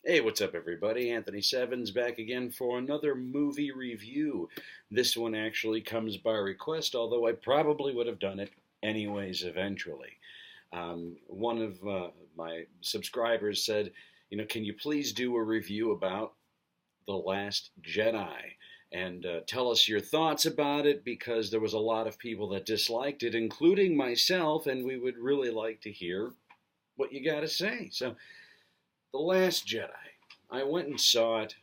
Hey, what's up, everybody? Anthony Sevins back again for another movie review. This one actually comes by request, although I probably would have done it anyways eventually. One of my subscribers said, can you please do a review about The Last Jedi? And tell us your thoughts about it because there was a lot of people that disliked it, including myself, and we would really like to hear what you got to say. So, The Last Jedi. I went and saw it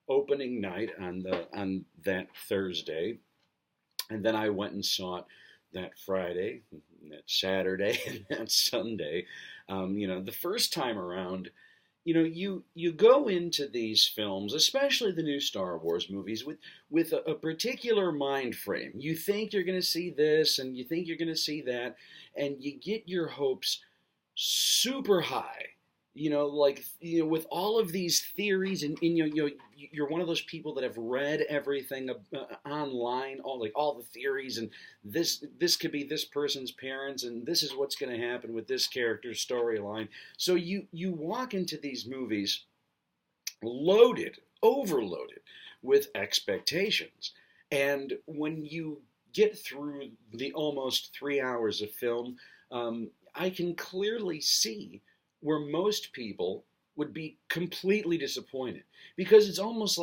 opening night on that Thursday, and then I went and saw it that Friday, that Saturday, and that Sunday. The first time around, you go into these films, especially the new Star Wars movies, with a particular mind frame. You think you're going to see this, and you think you're going to see that, and you get your hopes super high, with all of these theories, and you're one of those people that have read everything online, all the theories, and this could be this person's parents, and this is what's going to happen with this character's storyline. So you walk into these movies loaded, overloaded with expectations, and when you get through the almost 3 hours of film, I can clearly see where most people would be completely disappointed, because it's almost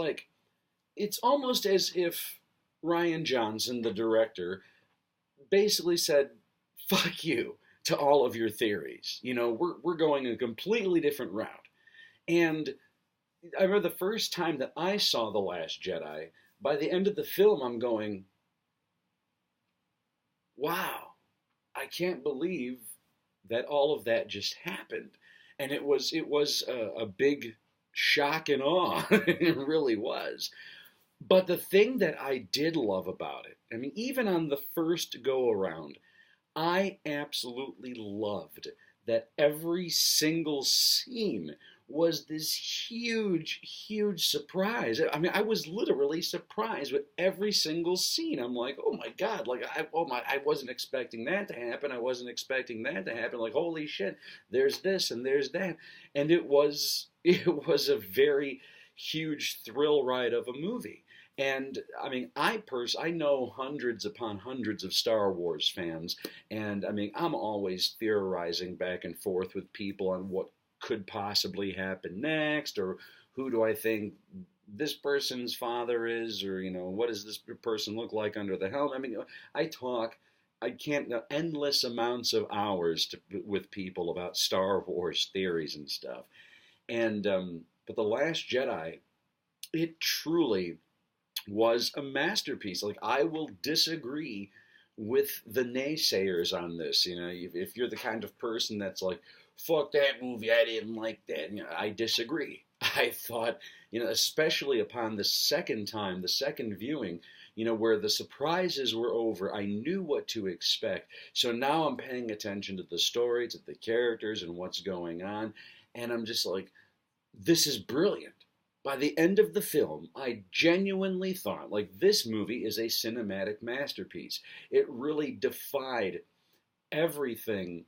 as if Ryan Johnson, the director, basically said, "Fuck you" to all of your theories. We're going a completely different route. And I remember the first time that I saw The Last Jedi, by the end of the film, I'm going, "Wow, I can't believe that all of that just happened." And it was a big shock and awe. It really was. But the thing that I did love about it, I mean, even on the first go around, I absolutely loved that every single scene was this huge, huge surprise. I mean, I was literally surprised with every single scene. I'm like, oh my god, I wasn't expecting that to happen. I wasn't expecting that to happen. Like, holy shit, there's this and there's that, and it was a very huge thrill ride of a movie. And I mean, I know hundreds upon hundreds of Star Wars fans, and I mean, I'm always theorizing back and forth with people on what could possibly happen next, or who do I think this person's father is, or what does this person look like under the helmet. I mean, I can't endless amounts of hours with people about Star Wars theories and stuff. And but The Last Jedi, it truly was a masterpiece. Like, I will disagree with the naysayers on this. If you're the kind of person that's like, "Fuck that movie, I didn't like that," I disagree. I thought, especially upon the second time, the second viewing, where the surprises were over, I knew what to expect. So now I'm paying attention to the story, to the characters, and what's going on. And I'm just like, this is brilliant. By the end of the film, I genuinely thought, like, this movie is a cinematic masterpiece. It really defied everything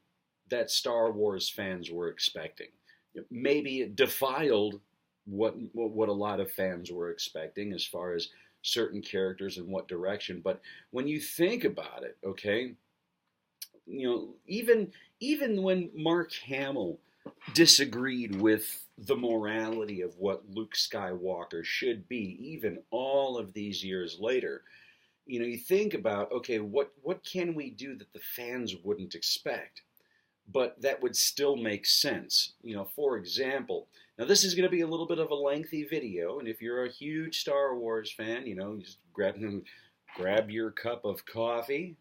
that Star Wars fans were expecting. Maybe it defiled what a lot of fans were expecting as far as certain characters and what direction. But when you think about it, okay, even when Mark Hamill disagreed with the morality of what Luke Skywalker should be, even all of these years later, you think about, okay, what can we do that the fans wouldn't expect, but that would still make sense? For example, now this is going to be a little bit of a lengthy video, and if you're a huge Star Wars fan, just grab your cup of coffee,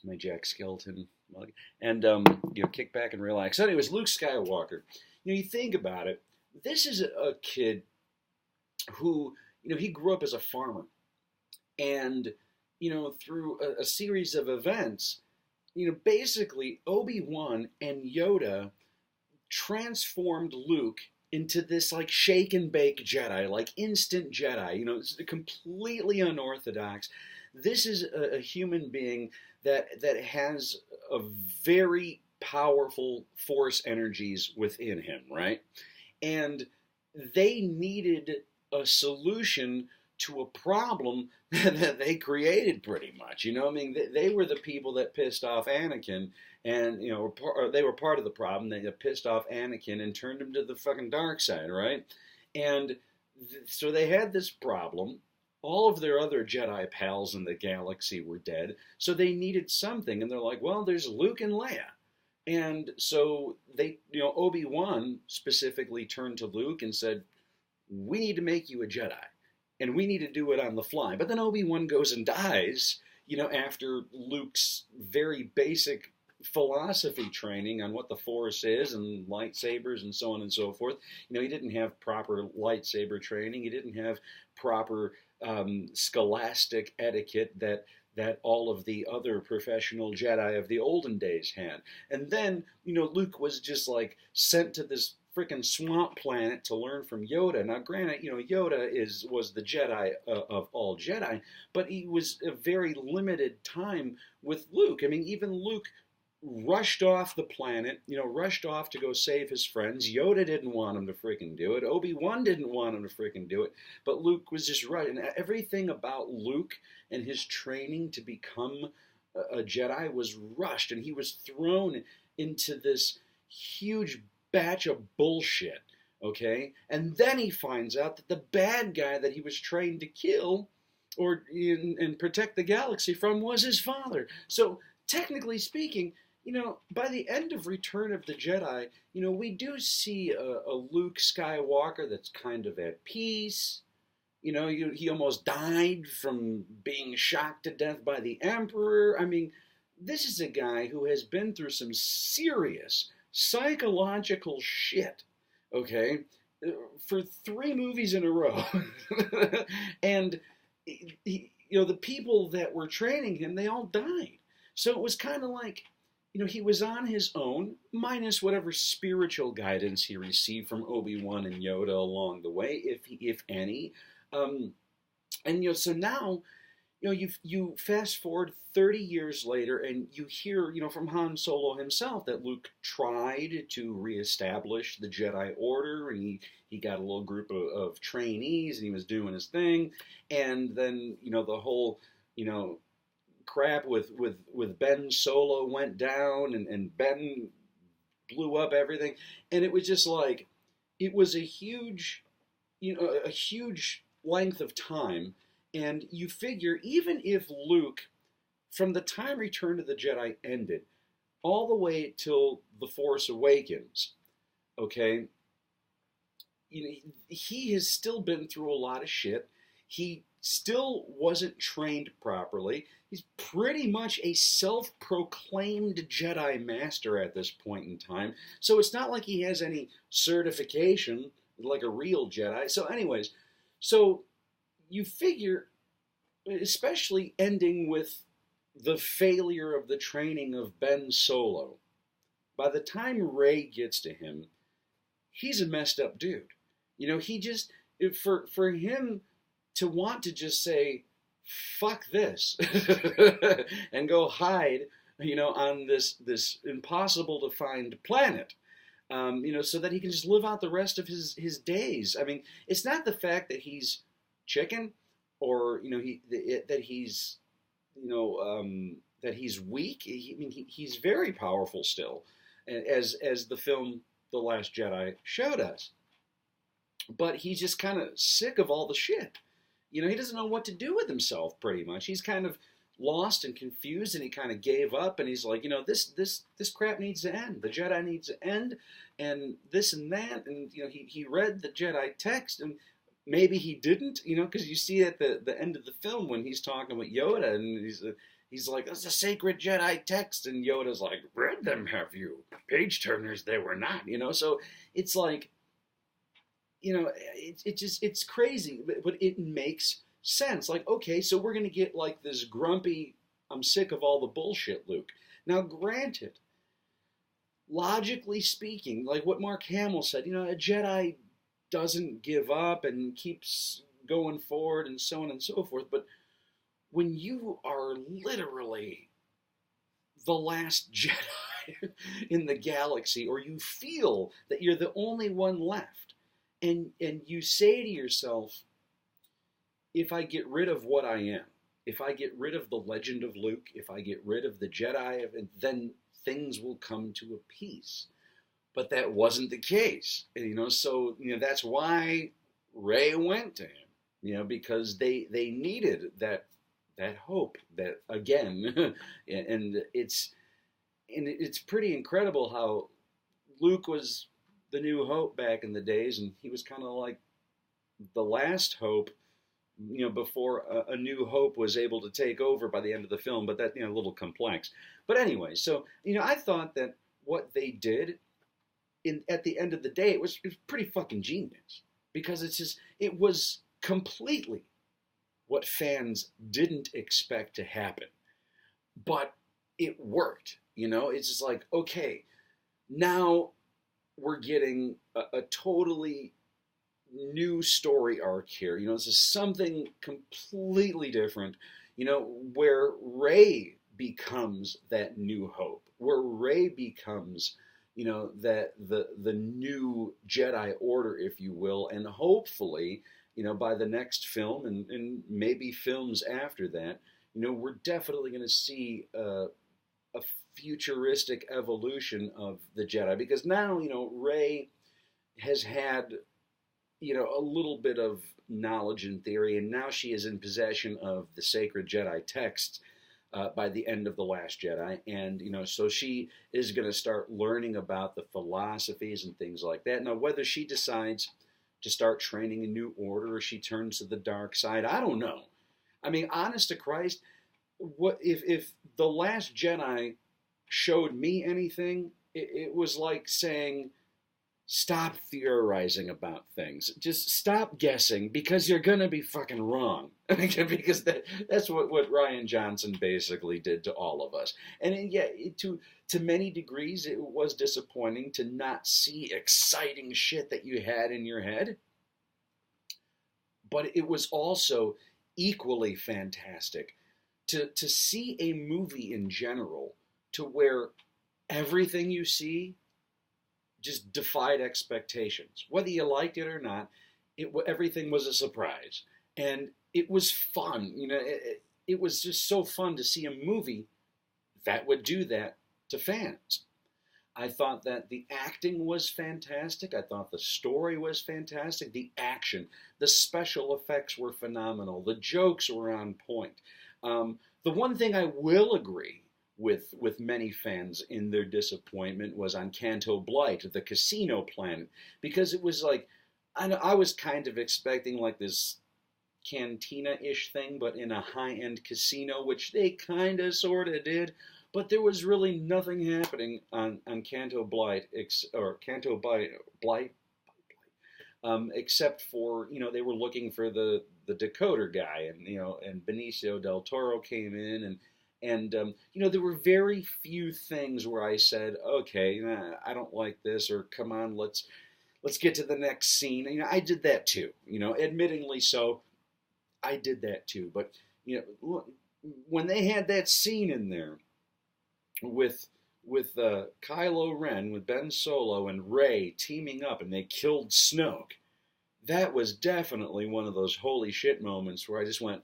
my Jack Skeleton mug, and kick back and relax. So, anyways, Luke Skywalker. You think about it. This is a kid who, he grew up as a farmer, and through a series of events, basically Obi-Wan and Yoda transformed Luke into this, like, shake and bake Jedi, like instant Jedi. It's completely unorthodox. This is a human being that has a very powerful force energies within him, right? And they needed a solution to a problem that they created pretty much. You know, I mean, they were the people that pissed off Anakin, and you know, they were part of the problem. They pissed off Anakin and turned him to the fucking dark side, right? And so they had this problem. All of their other Jedi pals in the galaxy were dead, so they needed something, and they're like, well, there's Luke and Leia. And so they, you know, Obi-Wan specifically turned to Luke and said, we need to make you a Jedi, and we need to do it on the fly. But then Obi-Wan goes and dies, you know, after Luke's very basic philosophy training on what the Force is and lightsabers and so on and so forth. You know, he didn't have proper lightsaber training. He didn't have proper scholastic etiquette that all of the other professional Jedi of the olden days had. And then, you know, Luke was just like sent to this freaking swamp planet to learn from Yoda. Now, granted, you know, Yoda was the Jedi of all Jedi, but he was a very limited time with Luke. I mean, even Luke rushed off the planet, you know, rushed off to go save his friends. Yoda didn't want him to freaking do it. Obi-Wan didn't want him to freaking do it. But Luke was just right. And everything about Luke and his training to become a Jedi was rushed. And he was thrown into this huge batch of bullshit, okay? And then he finds out that the bad guy that he was trained to kill or and protect the galaxy from was his father. So, technically speaking, you know, by the end of Return of the Jedi, you know, we do see a Luke Skywalker that's kind of at peace. You know, he almost died from being shocked to death by the Emperor. I mean, this is a guy who has been through some serious psychological shit, okay, for 3 movies in a row. And, he, you know, the people that were training him, they all died. So it was kind of like, you know, he was on his own, minus whatever spiritual guidance he received from Obi-Wan and Yoda along the way, if any. And, you know, so now, you know, you fast forward 30 years later, and you hear, you know, from Han Solo himself that Luke tried to reestablish the Jedi Order, and he got a little group of trainees, and he was doing his thing. And then, you know, the whole, you know, crap with Ben Solo went down, and Ben blew up everything, and it was just like, it was a huge, you know, a huge length of time. And you figure, even if Luke, from the time Return to the Jedi ended, all the way till The Force Awakens, okay, you know, he has still been through a lot of shit. He still wasn't trained properly. He's pretty much a self-proclaimed Jedi Master at this point in time. So it's not like he has any certification like a real Jedi. So anyways, so you figure, especially ending with the failure of the training of Ben Solo, by the time Rey gets to him, he's a messed up dude. You know, he just, for him to want to just say, fuck this, and go hide, you know, on this impossible to find planet, you know, so that he can just live out the rest of his days. I mean, it's not the fact that he's chicken, or, you know, that he's, you know, that he's weak. I mean, he's very powerful still, as the film The Last Jedi showed us. But he's just kind of sick of all the shit. You know, he doesn't know what to do with himself, pretty much. He's kind of lost and confused, and he kind of gave up, and he's like, you know, this crap needs to end. The Jedi needs to end, and this and that. And, you know, he read the Jedi text, and maybe he didn't, you know, because you see at the end of the film when he's talking with Yoda, and he's like, that's a sacred Jedi text, and Yoda's like, read them, have you? Page turners they were not, you know. So it's like, you know, it's crazy, but it makes sense. Like, okay, so we're going to get like this grumpy, I'm sick of all the bullshit Luke. Now, granted, logically speaking, like what Mark Hamill said, you know, a Jedi doesn't give up and keeps going forward and so on and so forth. But when you are literally the last Jedi, in the galaxy, or you feel that you're the only one left. And you say to yourself, if I get rid of what I am, if I get rid of the legend of Luke, if I get rid of the Jedi, then things will come to a peace. But that wasn't the case, so that's why Rey went to him, because they needed that hope, that again, and it's pretty incredible how Luke was the new hope back in the days, and he was kind of like the last hope, before a new hope was able to take over by the end of the film. But that, a little complex. But anyway, so I thought that what they did at the end of the day, it was pretty fucking genius, because it was completely what fans didn't expect to happen, but it worked. It's just like, okay, now we're getting a totally new story arc here. This is something completely different, where Rey becomes that new hope, where Rey becomes, that the new Jedi Order, if you will, and hopefully, by the next film and maybe films after that, we're definitely going to see a futuristic evolution of the Jedi, because now, Rey has had, a little bit of knowledge and theory, and now she is in possession of the sacred Jedi texts by the end of The Last Jedi, and, so she is going to start learning about the philosophies and things like that. Now, whether she decides to start training a new order or she turns to the dark side, I don't know. I mean, honest to Christ, what if The Last Jedi showed me anything, it was like saying, stop theorizing about things. Just stop guessing, because you're going to be fucking wrong. Because that's what Rian Johnson basically did to all of us. And yeah, to many degrees, it was disappointing to not see exciting shit that you had in your head. But it was also equally fantastic to see a movie in general to where everything you see just defied expectations. Whether you liked it or not, everything was a surprise. And it was fun. It was just so fun to see a movie that would do that to fans. I thought that the acting was fantastic. I thought the story was fantastic. The action, the special effects were phenomenal. The jokes were on point. The one thing I will agree with many fans in their disappointment was on Canto Blight, the casino planet, because it was like, I was kind of expecting like this cantina-ish thing, but in a high-end casino, which they kind of sort of did, but there was really nothing happening on Canto Blight, except for, they were looking for the decoder guy, and Benicio del Toro came in, and there were very few things where I said, okay, I don't like this, or come on, let's get to the next scene. I did that too, admittingly so, I did that too. But, when they had that scene in there with Kylo Ren, with Ben Solo and Rey teaming up, and they killed Snoke, that was definitely one of those holy shit moments where I just went,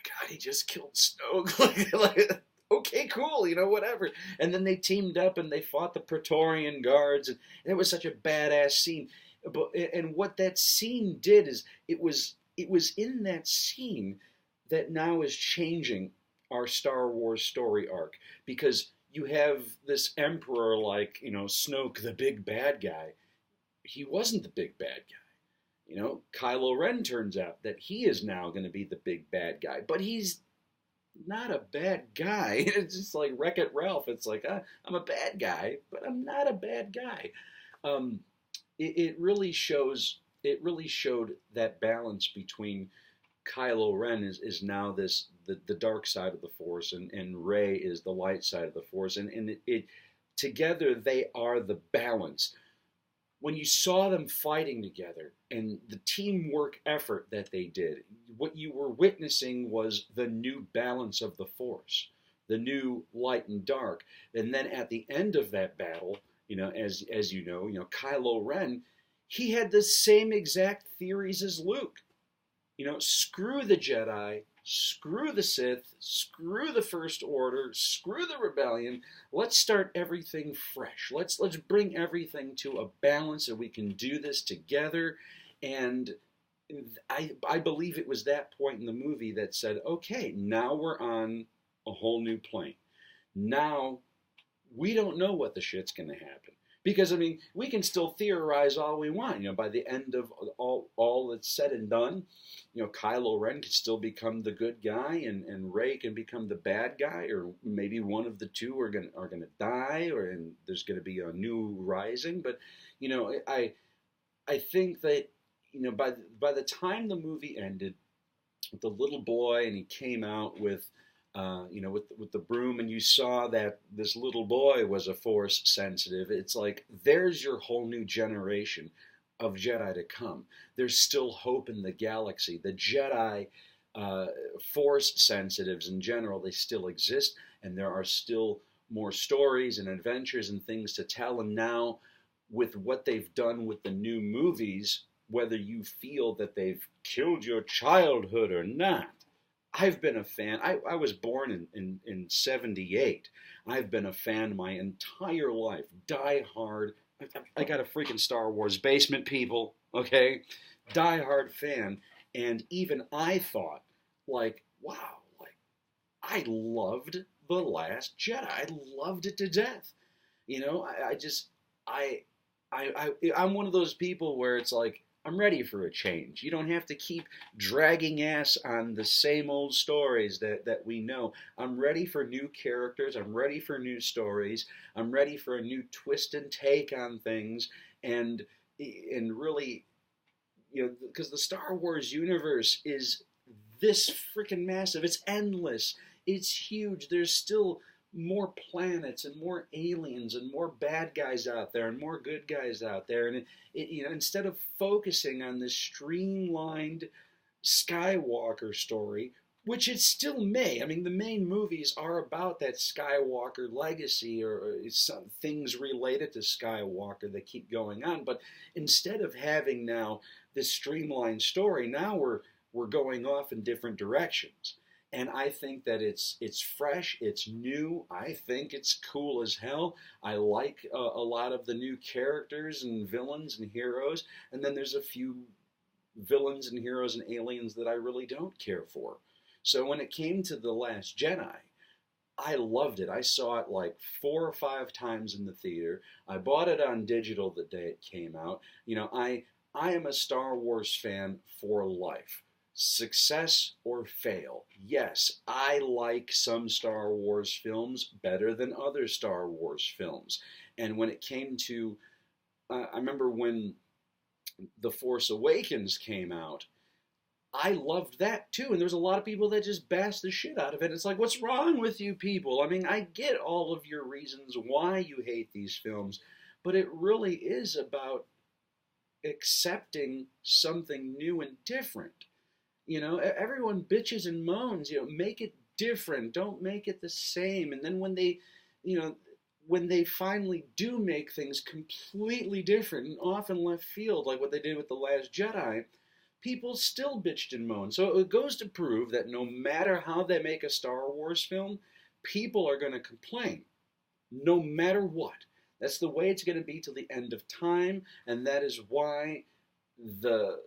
God, he just killed Snoke. like, okay, cool, whatever. And then they teamed up and they fought the Praetorian Guards, and it was such a badass scene. And what that scene did is it was in that scene that now is changing our Star Wars story arc, because you have this emperor like, Snoke, the big bad guy. He wasn't the big bad guy. Kylo Ren turns out that he is now going to be the big bad guy, but he's not a bad guy. It's just like Wreck-It Ralph. It's like, I'm a bad guy, but I'm not a bad guy. It really showed that balance between Kylo Ren is now the dark side of the Force, and Rey is the light side of the Force, and it together they are the balance. When you saw them fighting together and the teamwork effort that they did, what you were witnessing was the new balance of the Force. the new light and dark. And then at the end of that battle, as you know, Kylo Ren, he had the same exact theories as Luke. Screw the Jedi, screw the Sith, screw the First Order, screw the Rebellion. Let's start everything fresh. Let's bring everything to a balance so we can do this together. And I believe it was that point in the movie that said, okay, now we're on a whole new plane. Now we don't know what the shit's going to happen. Because, I mean, we can still theorize all we want. By the end of all that's said and done, Kylo Ren could still become the good guy, and Rey can become the bad guy, or maybe one of the two are gonna die, and there's gonna be a new rising. But, I think that, by the time the movie ended, the little boy, and he came out with with the broom, and you saw that this little boy was a Force sensitive. It's like, there's your whole new generation of Jedi to come. There's still hope in the galaxy. The Jedi Force sensitives in general, they still exist, and there are still more stories and adventures and things to tell. And now, with what they've done with the new movies, whether you feel that they've killed your childhood or not, I've been a fan. I was born in 78. I've been a fan my entire life. Die hard. I got a freaking Star Wars basement, people. Okay? Die hard fan. And even I thought, like, wow, like, I loved The Last Jedi. I loved it to death. I'm one of those people where it's like, I'm ready for a change. You don't have to keep dragging ass on the same old stories that we know. I'm ready for new characters. I'm ready for new stories. I'm ready for a new twist and take on things. And really, because the Star Wars universe is this freaking massive. It's endless. It's huge. There's still more planets and more aliens and more bad guys out there and more good guys out there. And instead of focusing on this streamlined Skywalker story, which it still may. I mean, the main movies are about that Skywalker legacy, or some things related to Skywalker that keep going on. But instead of having now this streamlined story, now we're going off in different directions. And I think that it's fresh, it's new. I think it's cool as hell. I like a lot of the new characters and villains and heroes. And then there's a few villains and heroes and aliens that I really don't care for. So when it came to The Last Jedi, I loved it. I saw it like 4 or 5 times in the theater. I bought it on digital the day it came out. I am a Star Wars fan for life. Success or fail. Yes, I like some Star Wars films better than other Star Wars films. And when it came to, I remember when The Force Awakens came out, I loved that too. And there's a lot of people that just bash the shit out of it. It's like, what's wrong with you people? I mean, I get all of your reasons why you hate these films, but it really is about accepting something new and different. Everyone bitches and moans, make it different. Don't make it the same. And then when they finally do make things completely different and off in left field, like what they did with The Last Jedi, people still bitched and moaned. So it goes to prove that no matter how they make a Star Wars film, people are going to complain. No matter what. That's the way it's going to be till the end of time, and that is why the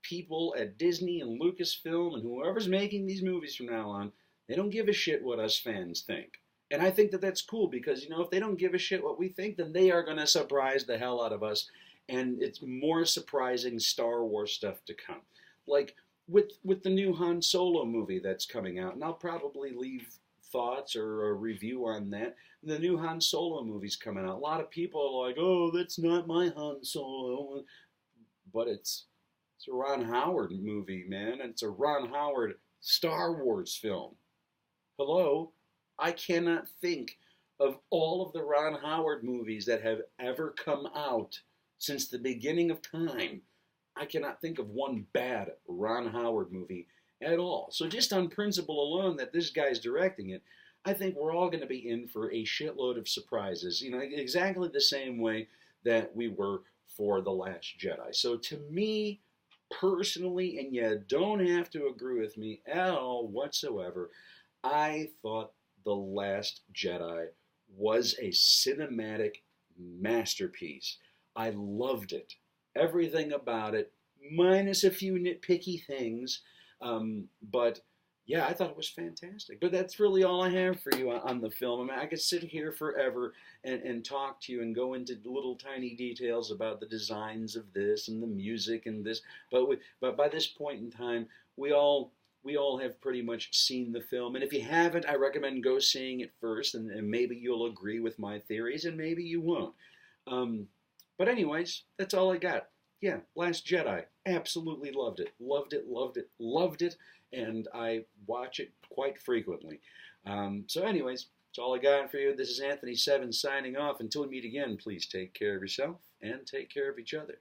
people at Disney and Lucasfilm and whoever's making these movies from now on, they don't give a shit what us fans think. And I think that that's cool because, if they don't give a shit what we think, then they are going to surprise the hell out of us. And it's more surprising Star Wars stuff to come. Like with the new Han Solo movie that's coming out, and I'll probably leave thoughts or a review on that. The new Han Solo movie's coming out. A lot of people are like, oh, that's not my Han Solo. But it's a Ron Howard movie, man. And it's a Ron Howard Star Wars film. Hello? I cannot think of all of the Ron Howard movies that have ever come out since the beginning of time. I cannot think of one bad Ron Howard movie at all. So just on principle alone that this guy's directing it, I think we're all going to be in for a shitload of surprises, exactly the same way that we were for The Last Jedi. So to me, personally, and you don't have to agree with me at all whatsoever, I thought The Last Jedi was a cinematic masterpiece. I loved it. Everything about it, minus a few nitpicky things. But yeah, I thought it was fantastic. But that's really all I have for you on the film. I mean, I could sit here forever and talk to you and go into little tiny details about the designs of this and the music and this. But by this point in time, we all have pretty much seen the film. And if you haven't, I recommend go seeing it first, and maybe you'll agree with my theories, and maybe you won't. Um, but anyways, that's all I got. Yeah, Last Jedi. Absolutely loved it. Loved it, loved it, loved it. And I watch it quite frequently. So anyways, that's all I got for you. This is Anthony Sevins signing off. Until we meet again, please take care of yourself and take care of each other.